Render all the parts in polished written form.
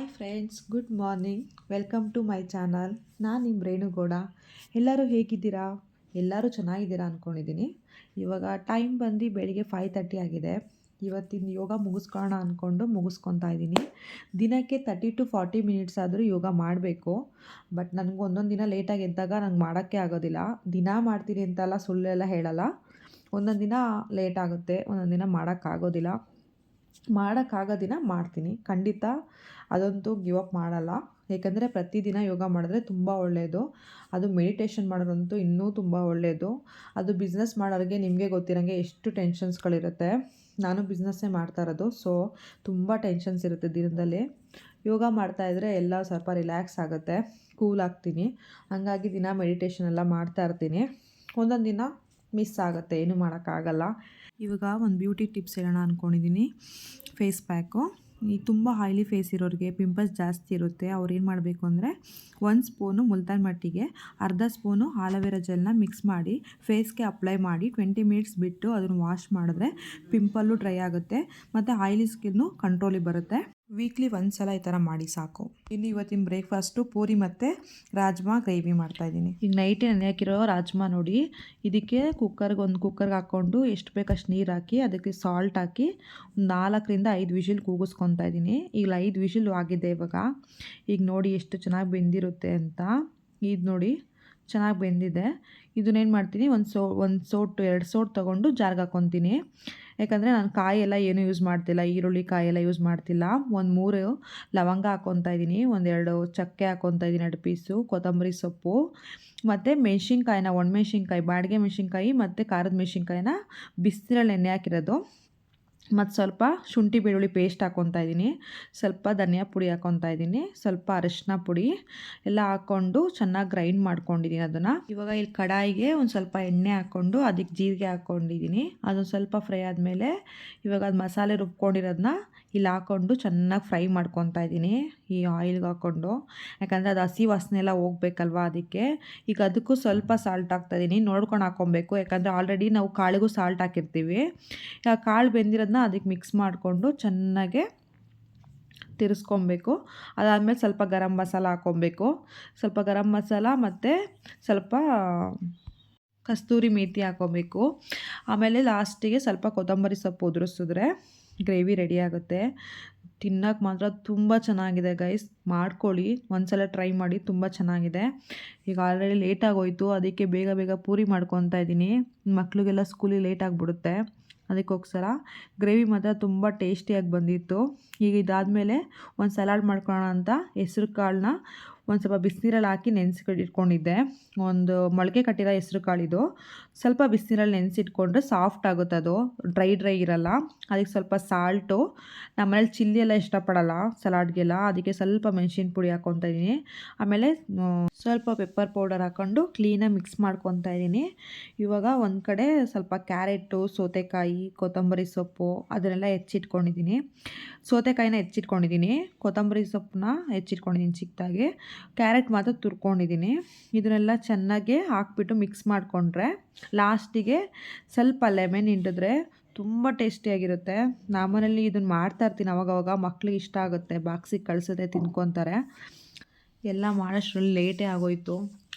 Hi friends, good morning. Welcome to my channel. ನಾನು ನಿಮ್ಮ ರೇಣುಗೌಡ. ಎಲ್ಲರೂ ಹೇಗಿದ್ದೀರಾ? ಎಲ್ಲರೂ ಚೆನ್ನಾಗಿದ್ದೀರಾ ಅಂದ್ಕೊಂಡಿದ್ದೀನಿ. ಇವಾಗ ಟೈಮ್ ಬಂದು ಬೆಳಿಗ್ಗೆ 5:30 ಆಗಿದೆ. ಇವತ್ತಿನ ಯೋಗ ಮುಗಿಸ್ಕೊಳ್ಳೋಣ ಅಂದ್ಕೊಂಡು ಮುಗಿಸ್ಕೊತಾ ಇದ್ದೀನಿ. ದಿನಕ್ಕೆ 30 to 40 ಮಿನಿಟ್ಸ್ ಆದರೂ ಯೋಗ ಮಾಡಬೇಕು. ಬಟ್ ನನಗೆ ಒಂದೊಂದು ದಿನ ಲೇಟಾಗಿ ಎದ್ದಾಗ ನಂಗೆ ಮಾಡೋಕ್ಕೆ ಆಗೋದಿಲ್ಲ. ದಿನ ಮಾಡ್ತೀನಿ ಅಂತೆಲ್ಲ ಸುಳ್ಳೆಲ್ಲ ಹೇಳಲ್ಲ. ಒಂದೊಂದು ದಿನ ಲೇಟ್ ಆಗುತ್ತೆ, ಒಂದೊಂದು ದಿನ ಮಾಡೋಕ್ಕಾಗೋದಿಲ್ಲ. ಮಾಡೋಕ್ಕಾಗೋ ದಿನ ಮಾಡ್ತೀನಿ ಖಂಡಿತ. ಅದಂತೂ ಗಿವ್ ಅಪ್ ಮಾಡಲ್ಲ. ಏಕೆಂದರೆ ಪ್ರತಿದಿನ ಯೋಗ ಮಾಡಿದ್ರೆ ತುಂಬ ಒಳ್ಳೆಯದು. ಅದು ಮೆಡಿಟೇಷನ್ ಮಾಡೋದಂತೂ ಇನ್ನೂ ತುಂಬ ಒಳ್ಳೆಯದು. ಅದು ಬಿಸ್ನೆಸ್ ಮಾಡೋರಿಗೆ ನಿಮಗೆ ಗೊತ್ತಿರೋಂಗೆ ಎಷ್ಟು ಟೆನ್ಷನ್ಸ್ಗಳಿರುತ್ತೆ. ನಾನು ಬಿಸ್ನೆಸ್ಸೇ ಮಾಡ್ತಾ ಇರೋದು, ಸೊ ತುಂಬ ಟೆನ್ಷನ್ಸ್ ಇರುತ್ತೆ ದಿನದಲ್ಲಿ. ಯೋಗ ಮಾಡ್ತಾಯಿದ್ರೆ ಎಲ್ಲ ಸ್ವಲ್ಪ ರಿಲ್ಯಾಕ್ಸ್ ಆಗುತ್ತೆ, ಕೂಲ್ ಆಗ್ತೀನಿ. ಹಾಗಾಗಿ ದಿನ ಮೆಡಿಟೇಷನ್ ಎಲ್ಲ ಮಾಡ್ತಾ ಇರ್ತೀನಿ. ಒಂದೊಂದು ದಿನ ಮಿಸ್ ಆಗುತ್ತೆ, ಏನೂ ಮಾಡೋಕ್ಕಾಗಲ್ಲ. ಇವಾಗ ಒಂದು ಬ್ಯೂಟಿ ಟಿಪ್ಸ್ ಹೇಳೋಣ ಅಂದ್ಕೊಂಡಿದ್ದೀನಿ. Face pack. ಈ ತುಂಬ ಆಯ್ಲಿ ಫೇಸ್ ಇರೋರಿಗೆ, ಪಿಂಪಲ್ಸ್ ಜಾಸ್ತಿ ಇರುತ್ತೆ, ಅವ್ರು ಏನು ಮಾಡಬೇಕು ಅಂದರೆ 1 ಸ್ಪೂನು ಮುಲ್ತಾನ್ ಮಟ್ಟಿಗೆ ಅರ್ಧ ಸ್ಪೂನು ಆಲೋವೆರಾ ಜೆಲ್ನ ಮಿಕ್ಸ್ ಮಾಡಿ ಫೇಸ್ಗೆ ಅಪ್ಲೈ ಮಾಡಿ 20 ಮಿನಿಟ್ಸ್ ಬಿಟ್ಟು ಅದನ್ನು ವಾಶ್ ಮಾಡಿದ್ರೆ ಪಿಂಪಲ್ಲು ಡ್ರೈ ಆಗುತ್ತೆ ಮತ್ತು ಆಯ್ಲಿ ಸ್ಕಿನ್ನು ಕಂಟ್ರೋಲಿಗೆ ಬರುತ್ತೆ. ವೀಕ್ಲಿ 1 ಸಲ ಈ ಥರ ಮಾಡಿ ಸಾಕು. ಇನ್ನು ಇವತ್ತಿನ ಬ್ರೇಕ್ಫಾಸ್ಟು ಪೂರಿ ಮತ್ತು ರಾಜ್ಮಾ ಗ್ರೇವಿ ಮಾಡ್ತಾಯಿದ್ದೀನಿ. ಈಗ ನೈಟೇ ನೆನೆ ಹಾಕಿರೋ ರಾಜ್ಮಾ ನೋಡಿ, ಇದಕ್ಕೆ ಒಂದು ಕುಕ್ಕರ್ಗೆ ಹಾಕ್ಕೊಂಡು ಎಷ್ಟು ಬೇಕಷ್ಟು ನೀರು ಹಾಕಿ ಅದಕ್ಕೆ ಸಾಲ್ಟ್ ಹಾಕಿ 4ರಿಂದ 5 ವಿಷಿಲ್ ಕೂಗಿಸ್ಕೊತಾ ಇದ್ದೀನಿ. ಈಗ 5 ವಿಷಿಲ್ ಆಗಿದೆ ಇವಾಗ. ಈಗ ನೋಡಿ ಎಷ್ಟು ಚೆನ್ನಾಗಿ ಬೆಂದಿರುತ್ತೆ ಅಂತ. ಇದು ನೋಡಿ ಚೆನ್ನಾಗಿ ಬೆಂದಿದೆ. ಇದನ್ನೇನು ಮಾಡ್ತೀನಿ, ಒಂದು ಸೋಟು 2 ಸೋಟು ತೊಗೊಂಡು ಜಾರ್ಗೆ ಹಾಕ್ಕೊತೀನಿ. ಯಾಕಂದರೆ ನಾನು ಕಾಯಿ ಎಲ್ಲ ಏನೂ ಯೂಸ್ ಮಾಡ್ತಿಲ್ಲ, ಈರುಳ್ಳಿ ಕಾಯಿ ಎಲ್ಲ ಯೂಸ್ ಮಾಡ್ತಿಲ್ಲ. ಒಂದು 3 ಲವಂಗ ಹಾಕ್ಕೊತಾ ಇದ್ದೀನಿ, 1-2 ಚಕ್ಕೆ ಹಾಕ್ಕೊತಾ ಇದ್ದೀನಿ, 2 ಪೀಸು ಕೊತ್ತಂಬರಿ ಸೊಪ್ಪು ಮತ್ತು ಮೆಣಸಿನ್ಕಾಯಿನ, ಒಣಮೆಣ್ಸಿನ್ಕಾಯಿ, ಬಾಡಿಗೆ ಮೆಣಸಿನ್ಕಾಯಿ ಮತ್ತು ಖಾರದ ಮೆಣಸಿನ್ಕಾಯಿನ ಬಿಸಿನೀರಲ್ಲಿ ನೆನೆ ಹಾಕಿರೋದು, ಮತ್ತು ಸ್ವಲ್ಪ ಶುಂಠಿ ಬೆಳ್ಳುಳ್ಳಿ ಪೇಸ್ಟ್ ಹಾಕ್ಕೊತಾ ಇದ್ದೀನಿ, ಸ್ವಲ್ಪ ಧನಿಯಾ ಪುಡಿ ಹಾಕ್ಕೊತಾ ಇದ್ದೀನಿ, ಸ್ವಲ್ಪ ಅರಿಶಿನ ಪುಡಿ ಎಲ್ಲ ಹಾಕ್ಕೊಂಡು ಚೆನ್ನಾಗಿ ಗ್ರೈಂಡ್ ಮಾಡ್ಕೊಂಡಿದ್ದೀನಿ ಅದನ್ನು. ಇವಾಗ ಇಲ್ಲಿ ಕಡಾಯಿಗೆ ಒಂದು ಸ್ವಲ್ಪ ಎಣ್ಣೆ ಹಾಕ್ಕೊಂಡು ಅದಕ್ಕೆ ಜೀರಿಗೆ ಹಾಕ್ಕೊಂಡಿದ್ದೀನಿ. ಅದೊಂದು ಸ್ವಲ್ಪ ಫ್ರೈ ಆದಮೇಲೆ ಇವಾಗ ಅದು ಮಸಾಲೆ ರುಬ್ಕೊಂಡಿರೋದನ್ನ ಇಲ್ಲಿ ಹಾಕ್ಕೊಂಡು ಚೆನ್ನಾಗಿ ಫ್ರೈ ಮಾಡ್ಕೊತಾ ಇದ್ದೀನಿ ಈ ಆಯಿಲ್ಗೆ ಹಾಕ್ಕೊಂಡು. ಯಾಕಂದರೆ ಅದು ಹಸಿ ವಾಸನೆ ಎಲ್ಲ ಹೋಗ್ಬೇಕಲ್ವ, ಅದಕ್ಕೆ. ಈಗ ಅದಕ್ಕೂ ಸ್ವಲ್ಪ ಸಾಲ್ಟ್ ಹಾಕ್ತಾಯಿದ್ದೀನಿ, ನೋಡ್ಕೊಂಡು ಹಾಕ್ಕೊಬೇಕು. ಯಾಕಂದರೆ ಆಲ್ರೆಡಿ ನಾವು ಕಾಳಿಗೂ ಸಾಲ್ಟ್ ಹಾಕಿರ್ತೀವಿ. ಕಾಳು ಬೆಂದಿರೋದನ್ನ ಅದಕ್ಕೆ ಮಿಕ್ಸ್ ಮಾಡಿಕೊಂಡು ಚೆನ್ನಾಗೆ ತಿರ್ಸ್ಕೊಬೇಕು. ಅದಾದಮೇಲೆ ಸ್ವಲ್ಪ ಗರಂ ಮಸಾಲ ಹಾಕ್ಕೊಬೇಕು, ಸ್ವಲ್ಪ ಗರಂ ಮಸಾಲ ಮತ್ತು ಸ್ವಲ್ಪ ಕಸ್ತೂರಿ ಮೇಥಿ ಹಾಕ್ಕೊಬೇಕು. ಆಮೇಲೆ ಲಾಸ್ಟಿಗೆ ಸ್ವಲ್ಪ ಕೊತ್ತಂಬರಿ ಸೊಪ್ಪು ಉದುರಿಸಿದ್ರೆ ಗ್ರೇವಿ ರೆಡಿ ಆಗುತ್ತೆ. ತಿನ್ನೋಕೆ ಮಾತ್ರ ತುಂಬ ಚೆನ್ನಾಗಿದೆ ಗೈಸ್, ಮಾಡ್ಕೊಳ್ಳಿ, ಒಂದ್ಸಲ ಟ್ರೈ ಮಾಡಿ, ತುಂಬ ಚೆನ್ನಾಗಿದೆ. ಈಗ ಆಲ್ರೆಡಿ ಲೇಟ್ ಆಗೋಯ್ತು, ಅದಕ್ಕೆ ಬೇಗ ಬೇಗ ಪೂರಿ ಮಾಡ್ಕೊತಾ ಇದ್ದೀನಿ. ಮಕ್ಕಳಿಗೆಲ್ಲ ಸ್ಕೂಲಿಗೆ ಲೇಟ್ ಆಗಿಬಿಡುತ್ತೆ, ಅದಕ್ಕೋಸ್ಕರ. ಗ್ರೇವಿ ಮಾತ್ರ ತುಂಬ ಟೇಸ್ಟಿಯಾಗಿ ಬಂದಿತ್ತು. ಈಗ ಇದಾದಮೇಲೆ ಒಂದು ಸಲಾಡ್ ಮಾಡ್ಕೊಳ್ಳೋಣ ಅಂತ ಹೆಸ್ರು ಕಾಳನ್ನ ಒಂದು ಸ್ವಲ್ಪ ಬಿಸಿನೀರಲ್ಲಿ ಹಾಕಿ ಇಟ್ಕೊಂಡಿದ್ದೆ. ಒಂದು ಮೊಳಕೆ ಕಟ್ಟಿರೋ ಹೆಸ್ರು ಕಾಳಿದು, ಸ್ವಲ್ಪ ಬಿಸಿನೀರಲ್ಲಿ ನೆನೆಸಿಟ್ಕೊಂಡ್ರೆ ಸಾಫ್ಟ್ ಆಗುತ್ತೆ, ಅದು ಡ್ರೈ ಇರಲ್ಲ. ಅದಕ್ಕೆ ಸ್ವಲ್ಪ ಸಾಲ್ಟು, ನಮ್ಮನೇಲಿ ಚಿಲ್ಲಿ ಎಲ್ಲ ಇಷ್ಟಪಡಲ್ಲ ಸಲಾಡ್ಗೆಲ್ಲ, ಅದಕ್ಕೆ ಸ್ವಲ್ಪ ಮೆಣಸಿನ ಪುಡಿ ಹಾಕ್ಕೊತಾ ಇದ್ದೀನಿ. ಆಮೇಲೆ ಸ್ವಲ್ಪ ಪೆಪ್ಪರ್ ಪೌಡರ್ ಹಾಕ್ಕೊಂಡು ಕ್ಲೀನಾಗಿ ಮಿಕ್ಸ್ ಮಾಡ್ಕೊತಾ ಇದ್ದೀನಿ. ಇವಾಗ ಒಂದು ಕಡೆ ಸ್ವಲ್ಪ ಕ್ಯಾರೆಟು, ಸೌತೆಕಾಯಿ, ಕೊತ್ತಂಬರಿ ಸೊಪ್ಪು ಅದನ್ನೆಲ್ಲ ಹೆಚ್ಚಿಟ್ಕೊಂಡಿದ್ದೀನಿ. ಸೌತೆಕಾಯಿನ ಹೆಚ್ಚಿಟ್ಕೊಂಡಿದ್ದೀನಿ, ಕೊತ್ತಂಬರಿ ಸೊಪ್ಪನ್ನ ಹೆಚ್ಚಿಟ್ಕೊಂಡಿದ್ದೀನಿ ಚಿಕ್ಕದಾಗಿ, ಕ್ಯಾರೆಟ್ ಮಾತ್ರ ತುರ್ಕೊಂಡಿದ್ದೀನಿ. ಇದನ್ನೆಲ್ಲ ಚೆನ್ನಾಗಿ ಹಾಕ್ಬಿಟ್ಟು ಮಿಕ್ಸ್ ಮಾಡಿಕೊಂಡ್ರೆ ಲಾಸ್ಟಿಗೆ ಸ್ವಲ್ಪ ಲೆಮನ್ ಹಿಂಡಿದ್ರೆ ತುಂಬ ಟೇಸ್ಟಿಯಾಗಿರುತ್ತೆ. ನಮ್ಮನೇಲಿ ಇದನ್ನು ಮಾಡ್ತಾಯಿರ್ತೀನಿ ಅವಾಗವಾಗ, ಮಕ್ಳಿಗೆ ಇಷ್ಟ ಆಗುತ್ತೆ, ಬಾಕ್ಸಿಗೆ ಕಳಿಸಿದ್ರೆ ತಿನ್ಕೊತಾರೆ. ಎಲ್ಲ ಮಾಡೋಷ್ಟರಲ್ಲಿ ಲೇಟೇ ಆಗೋಯಿತು,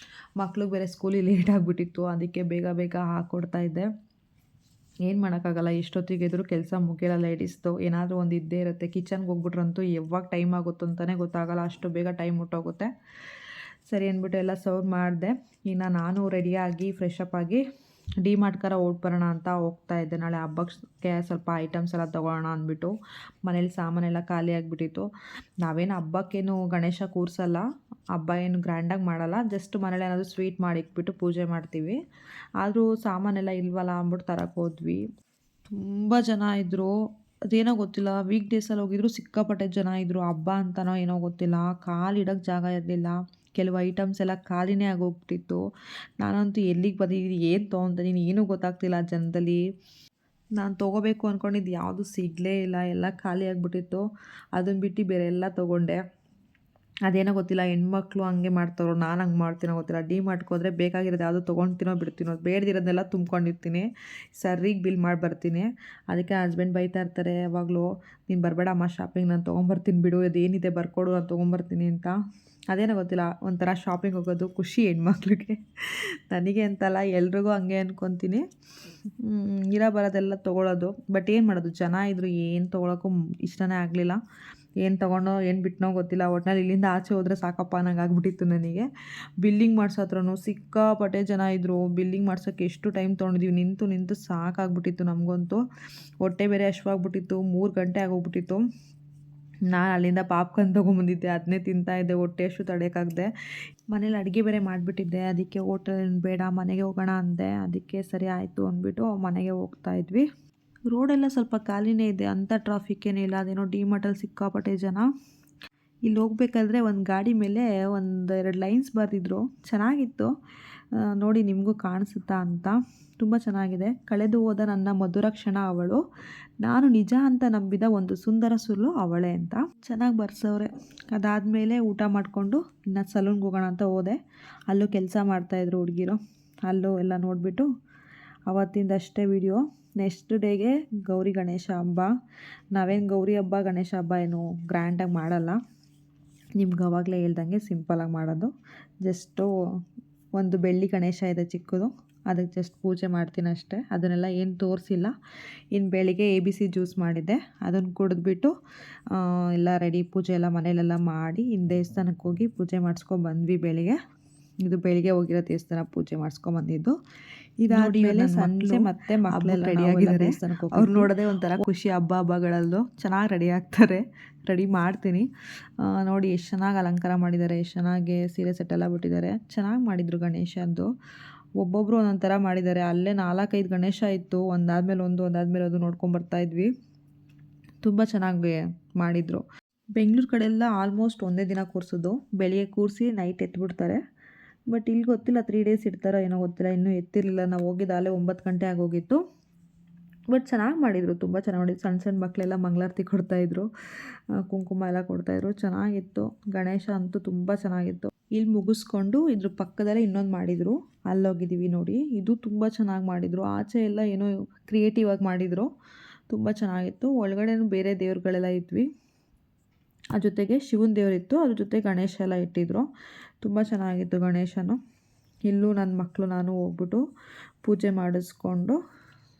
ಮಕ್ಳಿಗೆ ಬೇರೆ ಸ್ಕೂಲಿಗೆ ಲೇಟ್ ಆಗಿಬಿಟ್ಟಿತ್ತು, ಅದಕ್ಕೆ ಬೇಗ ಬೇಗ ಹಾಕ್ಕೊಡ್ತಾಯಿದ್ದೆ. ಏನು ಮಾಡೋಕ್ಕಾಗಲ್ಲ, ಎಷ್ಟೊತ್ತಿಗೆ ಎದುರು ಕೆಲಸ ಮುಗಿಯಲ್ಲ ಲೇಡೀಸ್ದು, ಏನಾದರೂ ಒಂದು ಇದ್ದೇ ಇರುತ್ತೆ. ಕಿಚನ್ಗೆ ಹೋಗ್ಬಿಟ್ರಂತೂ ಯಾವಾಗ ಟೈಮ್ ಆಗುತ್ತೋ ಅಂತಲೇ ಗೊತ್ತಾಗಲ್ಲ, ಅಷ್ಟು ಬೇಗ ಟೈಮ್ ಹೊಟ್ಟೋಗುತ್ತೆ. ಸರಿ ಅಂದ್ಬಿಟ್ಟು ಎಲ್ಲ ಸರ್ವ್ ಮಾಡಿದೆ. ಇನ್ನು ನಾನು ರೆಡಿಯಾಗಿ ಫ್ರೆಶ್ ಅಪ್ ಆಗಿ ಡಿಮಾರ್ಟ್ಗಾರ ಬರೋಣ ಅಂತ ಹೋಗ್ತಾ ಇದ್ದೆ. ನಾಳೆ ಹಬ್ಬಕ್ಕೆ ಸ್ವಲ್ಪ ಐಟಮ್ಸ್ ಎಲ್ಲ ತೊಗೊಳ್ಳೋಣ ಅಂದ್ಬಿಟ್ಟು. ಮನೇಲಿ ಸಾಮಾನೆಲ್ಲ ಖಾಲಿ ಆಗಿಬಿಟ್ಟಿತ್ತು. ನಾವೇನು ಹಬ್ಬಕ್ಕೇನು ಗಣೇಶ ಕೂರಿಸಲ್ಲ, ಹಬ್ಬ ಏನು ಗ್ರ್ಯಾಂಡಾಗಿ ಮಾಡಲ್ಲ, ಜಸ್ಟ್ ಮನೇಲಿ ಏನಾದರೂ ಸ್ವೀಟ್ ಮಾಡಿಟ್ಬಿಟ್ಟು ಪೂಜೆ ಮಾಡ್ತೀವಿ. ಆದರೂ ಸಾಮಾನೆಲ್ಲ ಇಲ್ವಲ್ಲ ಅಂದ್ಬಿಟ್ಟು ತರಕ್ಕೆ ಹೋದ್ವಿ. ತುಂಬ ಜನ ಇದ್ದರು, ಅದೇನೋ ಗೊತ್ತಿಲ್ಲ, ವೀಕ್ ಡೇಸಲ್ಲಿ ಹೋಗಿದ್ರು ಸಿಕ್ಕಾಪಟ್ಟೆ ಜನ ಇದ್ದರು. ಹಬ್ಬ ಅಂತನೋ ಏನೋ ಗೊತ್ತಿಲ್ಲ, ಕಾಲಿಡೋಕ್ಕೆ ಜಾಗ ಇರಲಿಲ್ಲ. ಕೆಲವು ಐಟಮ್ಸ್ ಎಲ್ಲ ಖಾಲಿನೇ ಆಗೋಗ್ಬಿಟ್ಟಿತ್ತು. ನಾನಂತೂ ಎಲ್ಲಿಗೆ ಬಂದಿದ್ದೀನಿ, ಏನು ತೊಗೊತಿದ್ದೀನಿ ಏನೂ ಗೊತ್ತಾಗ್ತಿಲ್ಲ ಜನದಲ್ಲಿ. ನಾನು ತೊಗೋಬೇಕು ಅಂದ್ಕೊಂಡಿದ್ದು ಯಾವುದೂ ಸಿಗಲೇ ಇಲ್ಲ, ಎಲ್ಲ ಖಾಲಿ ಆಗಿಬಿಟ್ಟಿತ್ತು. ಅದನ್ನು ಬಿಟ್ಟು ಬೇರೆ ಎಲ್ಲ ತೊಗೊಂಡೆ. ಅದೇನೋ ಗೊತ್ತಿಲ್ಲ, ಹೆಣ್ಮಕ್ಳು ಹಂಗೆ ಮಾಡ್ತಾರೋ ನಾನು ಹಂಗೆ ಮಾಡ್ತೀನೋ ಗೊತ್ತಿಲ್ಲ. ಡಿಮಾರ್ಟ್ಗೆ ಹೋದರೆ ಬೇಕಾಗಿರೋದು ಯಾವುದೋ ತೊಗೊಳ್ತೀನೋ ಬಿಡ್ತೀನೋ, ಬೇಡದಿರೋದನ್ನೆಲ್ಲ ತುಂಬ್ಕೊಂಡಿರ್ತೀನಿ, ಸರಿಗೆ ಬಿಲ್ ಮಾಡಿ ಬರ್ತೀನಿ. ಅದಕ್ಕೆ ಹಸ್ಬೆಂಡ್ ಬೈತಾ ಇರ್ತಾರೆ ಯಾವಾಗಲೂ, ನೀನು ಬರಬೇಡಮ್ಮ ಶಾಪಿಂಗ್, ನಾನು ತೊಗೊಂಬರ್ತೀನಿ ಬಿಡು, ಅದೇನಿದೆ ಬರ್ಕೊಡು, ನಾನು ತೊಗೊಂಬರ್ತೀನಿ ಅಂತ. ಅದೇನೋ ಗೊತ್ತಿಲ್ಲ, ಒಂಥರ ಶಾಪಿಂಗ್ ಹೋಗೋದು ಖುಷಿ ಹೆಣ್ಮಕ್ಳಿಗೆ. ನನಗೆ ಅಂತಲ್ಲ, ಎಲ್ರಿಗೂ ಹಂಗೆ ಅಂದ್ಕೊತೀನಿ. ಇರೋ ಬರೋದೆಲ್ಲ ತೊಗೊಳೋದು. ಬಟ್ ಏನು ಮಾಡೋದು, ಜನ ಇದ್ದರು ಏನು ತೊಗೊಳಕ್ಕೂ ಇಷ್ಟನೇ ಆಗಲಿಲ್ಲ. ಏನು ತೊಗೊಂಡೋ ಏನು ಬಿಟ್ಟನೋ ಗೊತ್ತಿಲ್ಲ, ಒಟ್ನಲ್ಲಿ ಇಲ್ಲಿಂದ ಆಚೆ ಹೋದರೆ ಸಾಕಪ್ಪ ಅನ್ನಂಗೆ ಆಗ್ಬಿಟ್ಟಿತ್ತು ನನಗೆ. ಬಿಲ್ಲಿಂಗ್ ಮಾಡ್ಸೋ ಹತ್ರನೂ ಸಿಕ್ಕಾಪಟ್ಟೆ ಜನ ಇದ್ದರು. ಬಿಲ್ಲಿಂಗ್ ಮಾಡ್ಸೋಕ್ಕೆ ಎಷ್ಟು ಟೈಮ್ ತೊಗೊಂಡಿದ್ದೀವಿ, ನಿಂತು ನಿಂತು ಸಾಕಾಗ್ಬಿಟ್ಟಿತ್ತು ನಮಗಂತೂ. ಹೊಟ್ಟೆ ಬೇರೆ ಹಶ್ವಾಗ್ಬಿಟ್ಟಿತ್ತು, 3 ಗಂಟೆ ಆಗೋಗ್ಬಿಟ್ಟಿತ್ತು. ನಾನು ಅಲ್ಲಿಂದ ಪಾಪ್ಕಾರ್ನ್ ತೊಗೊಂಬಂದಿದ್ದೆ, ಅದನ್ನೇ ತಿಂತಾಯಿದ್ದೆ, ಹೊಟ್ಟೆ ಅಷ್ಟು ತಡೆಯೋಕ್ಕಾಗದೆ. ಮನೇಲಿ ಅಡುಗೆ ಬೇರೆ ಮಾಡಿಬಿಟ್ಟಿದ್ದೆ, ಅದಕ್ಕೆ ಹೋಟೆಲ್ ಬೇಡ ಮನೆಗೆ ಹೋಗೋಣ ಅಂದೆ. ಅದಕ್ಕೆ ಸರಿ ಆಯಿತು ಅಂದ್ಬಿಟ್ಟು ಮನೆಗೆ ಹೋಗ್ತಾಯಿದ್ವಿ. ರೋಡೆಲ್ಲ ಸ್ವಲ್ಪ ಖಾಲಿನೇ ಇದೆ, ಅಂಥ ಟ್ರಾಫಿಕ್ ಏನಿಲ್ಲ. ಅದೇನೋ ಡಿಮಾರ್ಟಲ್ಲಿ ಸಿಕ್ಕಾಪಟ್ಟೆ ಜನ. ಇಲ್ಲಿ ಹೋಗ್ಬೇಕಾದ್ರೆ ಒಂದು ಗಾಡಿ ಮೇಲೆ 1-2 ಲೈನ್ಸ್ ಬರೆದಿದ್ರು, ಚೆನ್ನಾಗಿತ್ತು. ನೋಡಿ ನಿಮಗೂ ಕಾಣಿಸುತ್ತಾ ಅಂತ. ತುಂಬ ಚೆನ್ನಾಗಿದೆ. ಕಳೆದು ಹೋದ ನನ್ನ ಮಧುರ ಕ್ಷಣ ಅವಳು, ನಾನು ನಿಜ ಅಂತ ನಂಬಿದ ಒಂದು ಸುಂದರ ಸುಳ್ಳು ಅವಳೇ ಅಂತ ಚೆನ್ನಾಗಿ ಬರ್ಸವ್ರೆ. ಅದಾದಮೇಲೆ ಊಟ ಮಾಡಿಕೊಂಡು ಇನ್ನು ಸಲೂನ್ಗೆ ಹೋಗೋಣ ಅಂತ ಹೋದೆ. ಅಲ್ಲೂ ಕೆಲಸ ಮಾಡ್ತಾಯಿದ್ರು ಹುಡುಗಿರು. ಅಲ್ಲೂ ಎಲ್ಲ ನೋಡಿಬಿಟ್ಟು ಅವತ್ತಿಂದಷ್ಟೇ ವಿಡಿಯೋ. ನೆಕ್ಸ್ಟ್ ಡೇಗೆ ಗೌರಿ ಗಣೇಶ ಹಬ್ಬ. ನಾವೇನು ಗೌರಿ ಹಬ್ಬ ಗಣೇಶ ಹಬ್ಬ ಏನು ಗ್ರ್ಯಾಂಡಾಗಿ ಮಾಡಲ್ಲ, ನಿಮ್ಗೆ ಅವಾಗಲೇ ಹೇಳ್ದಂಗೆ ಸಿಂಪಲಾಗಿ ಮಾಡೋದು. ಜಸ್ಟು ಒಂದು ಬೆಳ್ಳಿ ಗಣೇಶ ಇದೆ ಚಿಕ್ಕದು, ಅದಕ್ಕೆ ಜಸ್ಟ್ ಪೂಜೆ ಮಾಡ್ತೀನಿ ಅಷ್ಟೇ. ಅದನ್ನೆಲ್ಲ ಏನು ತೋರಿಸಿಲ್ಲ. ಇನ್ನು ಬೆಳಿಗ್ಗೆ ABC ಜ್ಯೂಸ್ ಮಾಡಿದ್ದೆ, ಅದನ್ನು ಕುಡಿದ್ಬಿಟ್ಟು ಎಲ್ಲ ರೆಡಿ, ಪೂಜೆ ಎಲ್ಲ ಮನೇಲೆಲ್ಲ ಮಾಡಿ ಇನ್ನು ದೇವಸ್ಥಾನಕ್ಕೆ ಹೋಗಿ ಪೂಜೆ ಮಾಡಿಸ್ಕೊಂಡ್ಬಂದ್ವಿ ಬೆಳಿಗ್ಗೆ. ಇದು ಬೆಳಿಗ್ಗೆ ಹೋಗಿರೋ ದೇವಸ್ಥಾನ ಪೂಜೆ ಮಾಡಿಸ್ಕೊಂಬಂದಿದ್ದು. ಇದಾದ್ಮೇಲೆ ಸಂಜೆ ಮತ್ತೆ ಮಕ್ಕಳೆಲ್ಲ ರೆಡಿಯಾಗಿದ್ದಾರೆ. ಅವ್ರು ನೋಡೋದೇ ಒಂಥರ ಖುಷಿ. ಹಬ್ಬಗಳಲ್ಲೂ ಚೆನ್ನಾಗಿ ರೆಡಿ ಆಗ್ತಾರೆ. ರೆಡಿ ಮಾಡ್ತೀನಿ. ನೋಡಿ ಎಷ್ಟು ಚೆನ್ನಾಗಿ ಅಲಂಕಾರ ಮಾಡಿದ್ದಾರೆ, ಎಷ್ಟು ಚೆನ್ನಾಗಿ ಸೀರೆ ಸೆಟ್ಟೆಲ್ಲ ಬಿಟ್ಟಿದ್ದಾರೆ. ಚೆನ್ನಾಗಿ ಮಾಡಿದರು ಗಣೇಶಂದು. ಒಬ್ಬೊಬ್ಬರು ಒಂದೊಂದು ಥರ ಮಾಡಿದ್ದಾರೆ. ಅಲ್ಲೇ 4-5 ಗಣೇಶ ಇತ್ತು, ಒಂದಾದ್ಮೇಲೆ ಒಂದು ನೋಡ್ಕೊಂಬರ್ತಾಯಿದ್ವಿ. ತುಂಬ ಚೆನ್ನಾಗಿ ಮಾಡಿದರು. ಬೆಂಗಳೂರು ಕಡೆಯೆಲ್ಲ ಆಲ್ಮೋಸ್ಟ್ ಒಂದೇ ದಿನ ಕೂರಿಸೋದು, ಬೆಳಿಗ್ಗೆ ಕೂರಿಸಿ ನೈಟ್ ಎತ್ಬಿಡ್ತಾರೆ. ಬಟ್ ಇಲ್ಲಿ ಗೊತ್ತಿಲ್ಲ 3 ಡೇಸ್ ಇಡ್ತಾರೋ ಏನೋ ಗೊತ್ತಿಲ್ಲ, ಇನ್ನೂ ಎತ್ತಿರಲಿಲ್ಲ. ನಾವು ಹೋಗಿದ್ದಾಲೆ 9 ಗಂಟೆ ಆಗೋಗಿತ್ತು. ಬಟ್ ಚೆನ್ನಾಗಿ ಮಾಡಿದರು, ತುಂಬ ಚೆನ್ನಾಗಿ ಮಾಡಿದ್ರು. ಸಣ್ಣ ಸಣ್ಣ ಮಕ್ಕಳೆಲ್ಲ ಮಂಗಳಾರತಿ ಕೊಡ್ತಾಯಿದ್ರು, ಕುಂಕುಮ ಎಲ್ಲ ಕೊಡ್ತಾಯಿದ್ರು. ಚೆನ್ನಾಗಿತ್ತು. ಗಣೇಶ ಅಂತೂ ತುಂಬ ಚೆನ್ನಾಗಿತ್ತು. ಇಲ್ಲಿ ಮುಗಿಸ್ಕೊಂಡು ಇದ್ರ ಪಕ್ಕದಲ್ಲೇ ಇನ್ನೊಂದು ಮಾಡಿದರು, ಅಲ್ಲೋಗಿದ್ದೀವಿ ನೋಡಿ. ಇದು ತುಂಬ ಚೆನ್ನಾಗಿ ಮಾಡಿದರು. ಆಚೆ ಎಲ್ಲ ಏನೋ ಕ್ರಿಯೇಟಿವ್ ಆಗಿ ಮಾಡಿದರು, ತುಂಬ ಚೆನ್ನಾಗಿತ್ತು. ಒಳಗಡೆನೂ ಬೇರೆ ದೇವ್ರುಗಳೆಲ್ಲ ಇದ್ವಿ. ಅದ್ರ ಜೊತೆಗೆ ಶಿವನ ದೇವರಿತ್ತು, ಅದ್ರ ಜೊತೆ ಗಣೇಶ ಎಲ್ಲ ಇಟ್ಟಿದ್ರು. ತುಂಬ ಚೆನ್ನಾಗಿತ್ತು ಗಣೇಶನು. ಇಲ್ಲೂ ನನ್ನ ಮಕ್ಕಳು ನಾನು ಹೋಗ್ಬಿಟ್ಟು ಪೂಜೆ ಮಾಡಿಸ್ಕೊಂಡು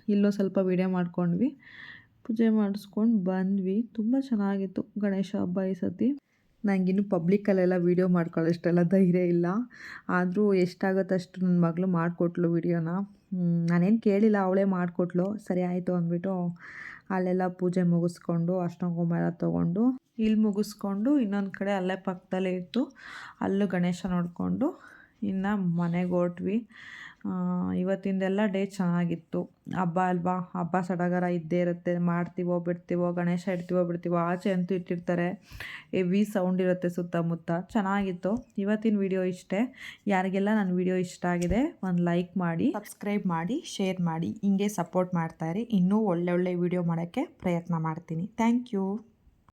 ಇಲ್ಲೂ ಸ್ವಲ್ಪ ವೀಡಿಯೋ ಮಾಡ್ಕೊಂಡ್ವಿ. ಪೂಜೆ ಮಾಡಿಸ್ಕೊಂಡು ಬಂದ್ವಿ. ತುಂಬ ಚೆನ್ನಾಗಿತ್ತು ಗಣೇಶ ಹಬ್ಬ ಈ ಸತಿ. ನನಗಿನ್ನೂ ಪಬ್ಲಿಕ್ಕಲ್ಲೆಲ್ಲ ವೀಡಿಯೋ ಮಾಡ್ಕೊಳ್ಳೋಷ್ಟೆಲ್ಲ ಧೈರ್ಯ ಇಲ್ಲ. ಆದರೂ ಎಷ್ಟಾಗುತ್ತಷ್ಟು ನನ್ನ ಮಗಳು ಮಾಡಿಕೊಟ್ಲು ವೀಡಿಯೋನ. ನಾನೇನು ಕೇಳಿಲ್ಲ, ಅವಳೇ ಮಾಡಿಕೊಟ್ಲು. ಸರಿ ಆಯಿತು ಅಂದ್ಬಿಟ್ಟು ಅಲ್ಲೆಲ್ಲ ಪೂಜೆ ಮುಗಿಸ್ಕೊಂಡು ಅರ್ಶಿನ ಕುಂಕುಮ ಎಲ್ಲ ತೊಗೊಂಡು ಇಲ್ಲಿ ಮುಗಿಸ್ಕೊಂಡು ಇನ್ನೊಂದು ಕಡೆ ಅಲ್ಲೇ ಪಕ್ಕದಲ್ಲೇ ಇತ್ತು, ಅಲ್ಲೂ ಗಣೇಶ ನೋಡಿಕೊಂಡು ಇನ್ನು ಮನೆಗೆ ಹೊರಟ್ವಿ. ಇವತ್ತಿಂದೆಲ್ಲ ಡೇ ಚೆನ್ನಾಗಿತ್ತು. ಹಬ್ಬ ಅಲ್ವಾ, ಹಬ್ಬ ಸಡಗರ ಇದ್ದೇ ಇರುತ್ತೆ. ಮಾಡ್ತೀವೋ ಬಿಡ್ತೀವೋ, ಗಣೇಶ ಇಡ್ತೀವೋ ಬಿಡ್ತೀವೋ, ಆಚೆ ಅಂತೂ ಇಟ್ಟಿರ್ತಾರೆ. ಹೆವಿ ಸೌಂಡ್ ಇರುತ್ತೆ ಸುತ್ತಮುತ್ತ. ಚೆನ್ನಾಗಿತ್ತು. ಇವತ್ತಿನ ವಿಡಿಯೋ ಇಷ್ಟೇ. ಯಾರಿಗೆಲ್ಲ ನನ್ನ ವಿಡಿಯೋ ಇಷ್ಟ ಆಗಿದೆ ಒಂದು ಲೈಕ್ ಮಾಡಿ, ಸಬ್ಸ್ಕ್ರೈಬ್ ಮಾಡಿ, ಶೇರ್ ಮಾಡಿ. ಹಿಂಗೆ ಸಪೋರ್ಟ್ ಮಾಡ್ತಾಯಿರಿ. ಇನ್ನೂ ಒಳ್ಳೆ ವಿಡಿಯೋ ಮಾಡೋಕ್ಕೆ ಪ್ರಯತ್ನ ಮಾಡ್ತೀನಿ. Thank you.